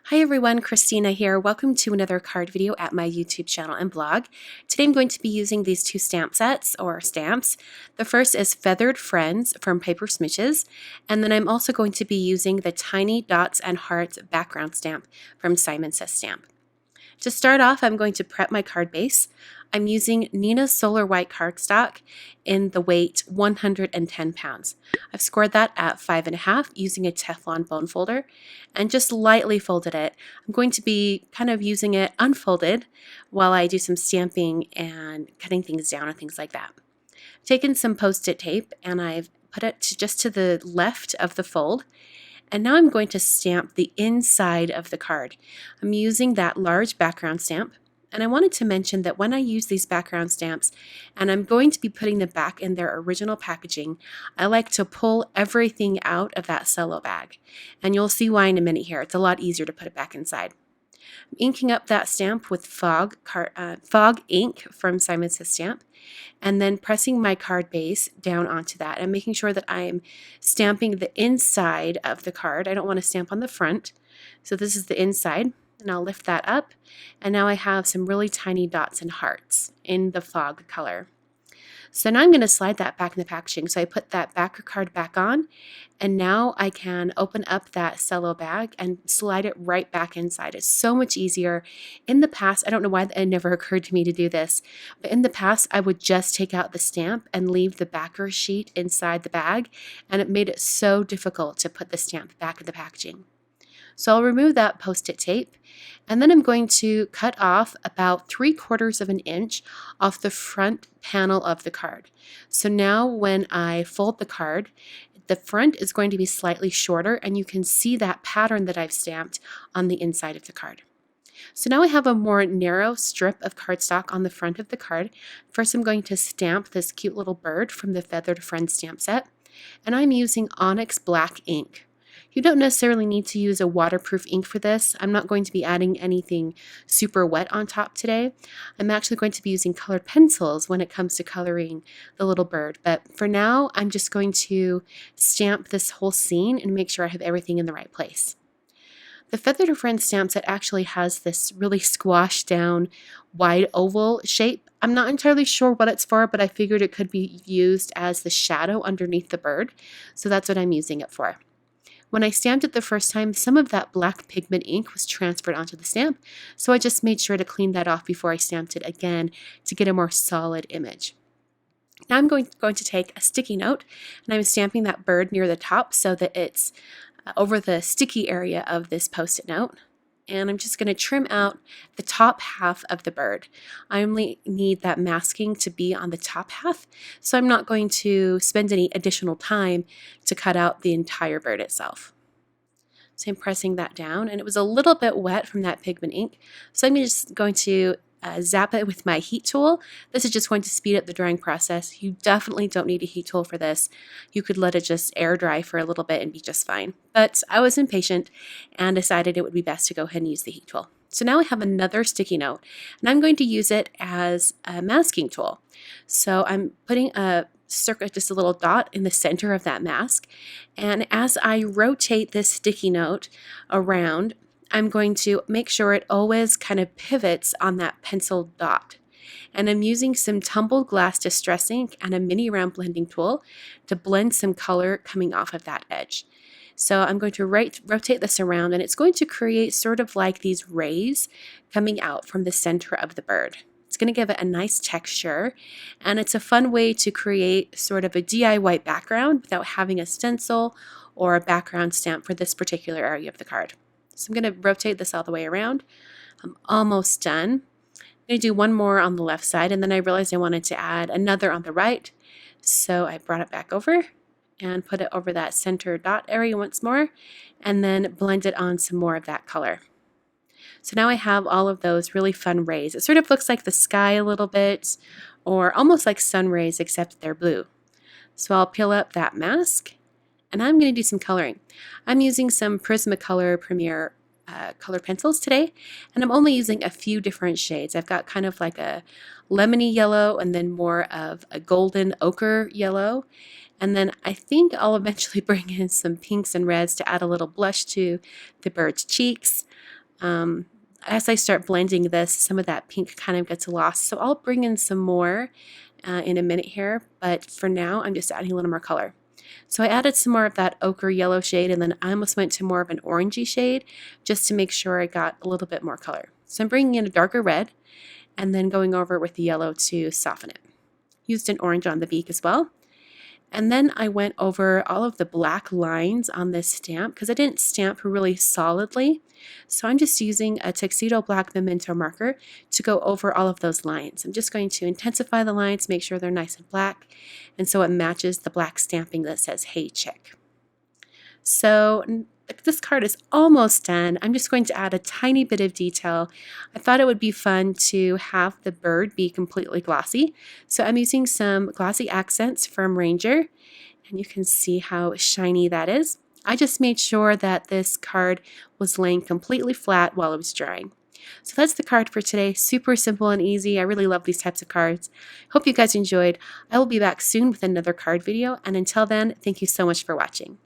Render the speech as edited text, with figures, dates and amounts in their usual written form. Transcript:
Hi everyone, Christina here. Welcome to another card video at my YouTube channel and blog. Today I'm going to be using these two stamp sets or stamps. The first is Feathered Friends from Paper Smooches, and then I'm also going to be using the Tiny Dots and Hearts background stamp from Simon Says Stamp. To start off, I'm going to prep my card base. I'm using Neenah Solar White cardstock in the weight 110 pounds. I've scored that at 5.5 using a Teflon bone folder and just lightly folded it. I'm going to be kind of using it unfolded while I do some stamping and cutting things down and things like that. I've taken some Post-it tape and I've put it just to the left of the fold. And now I'm going to stamp the inside of the card. I'm using that large background stamp. And I wanted to mention that when I use these background stamps, and I'm going to be putting them back in their original packaging, I like to pull everything out of that cello bag. And you'll see why in a minute here. It's a lot easier to put it back inside. I'm inking up that stamp with Fog ink from Simon Says Stamp, and then pressing my card base down onto that and making sure that I'm stamping the inside of the card. I don't want to stamp on the front. So this is the inside, and I'll lift that up. And now I have some really tiny dots and hearts in the Fog color. So now I'm going to slide that back in the packaging. So I put that backer card back on, and now I can open up that cello bag and slide it right back inside. It's so much easier. In the past, I don't know why it never occurred to me to do this, but in the past I would just take out the stamp and leave the backer sheet inside the bag, and it made it so difficult to put the stamp back in the packaging. So I'll remove that Post-it tape, and then I'm going to cut off about 3/4 of an inch off the front panel of the card. So now when I fold the card, the front is going to be slightly shorter, and you can see that pattern that I've stamped on the inside of the card. So now I have a more narrow strip of cardstock on the front of the card. First I'm going to stamp this cute little bird from the Feathered Friends stamp set, and I'm using Onyx Black ink. You don't necessarily need to use a waterproof ink for this. I'm not going to be adding anything super wet on top today. I'm actually going to be using colored pencils when it comes to coloring the little bird. But for now, I'm just going to stamp this whole scene and make sure I have everything in the right place. The Feathered Friends stamp set actually has this really squashed down wide oval shape. I'm not entirely sure what it's for, but I figured it could be used as the shadow underneath the bird. So that's what I'm using it for. When I stamped it the first time, some of that black pigment ink was transferred onto the stamp, so I just made sure to clean that off before I stamped it again to get a more solid image. Now I'm going to take a sticky note, and I'm stamping that bird near the top so that it's over the sticky area of this Post-it note. And I'm just going to trim out the top half of the bird. I only need that masking to be on the top half, so I'm not going to spend any additional time to cut out the entire bird itself. So I'm pressing that down, and it was a little bit wet from that pigment ink, so I'm just going to zap it with my heat tool. This is just going to speed up the drying process. You definitely don't need a heat tool for this. You could let it just air dry for a little bit and be just fine. But I was impatient and decided it would be best to go ahead and use the heat tool. So now I have another sticky note, and I'm going to use it as a masking tool. So I'm putting just a little dot in the center of that mask, and as I rotate this sticky note around, I'm going to make sure it always kind of pivots on that pencil dot. And I'm using some tumbled glass distress ink and a mini round blending tool to blend some color coming off of that edge. So I'm going to rotate this around, and it's going to create sort of like these rays coming out from the center of the bird. It's going to give it a nice texture, and it's a fun way to create sort of a DIY background without having a stencil or a background stamp for this particular area of the card. So I'm going to rotate this all the way around. I'm almost done. I'm going to do one more on the left side, and then I realized I wanted to add another on the right. So I brought it back over and put it over that center dot area once more, and then blended on some more of that color. So now I have all of those really fun rays. It sort of looks like the sky a little bit, or almost like sun rays, except they're blue. So I'll peel up that mask, and I'm going to do some coloring. I'm using some Prismacolor Premier color pencils today, and I'm only using a few different shades. I've got kind of like a lemony yellow, and then more of a golden ochre yellow, and then I think I'll eventually bring in some pinks and reds to add a little blush to the bird's cheeks. As I start blending this, some of that pink kind of gets lost. So I'll bring in some more in a minute here, but for now I'm just adding a little more color. So I added some more of that ochre yellow shade, and then I almost went to more of an orangey shade just to make sure I got a little bit more color. So I'm bringing in a darker red and then going over with the yellow to soften it. Used an orange on the beak as well. And then I went over all of the black lines on this stamp because I didn't stamp really solidly. So I'm just using a Tuxedo Black Memento marker to go over all of those lines. I'm just going to intensify the lines, make sure they're nice and black, and so it matches the black stamping that says Hey Chick. So this card is almost done. I'm just going to add a tiny bit of detail. I thought it would be fun to have the bird be completely glossy. So I'm using some glossy accents from Ranger, and you can see how shiny that is. I just made sure that this card was laying completely flat while it was drying. So that's the card for today. Super simple and easy. I really love these types of cards. Hope you guys enjoyed. I will be back soon with another card video, and until then, thank you so much for watching.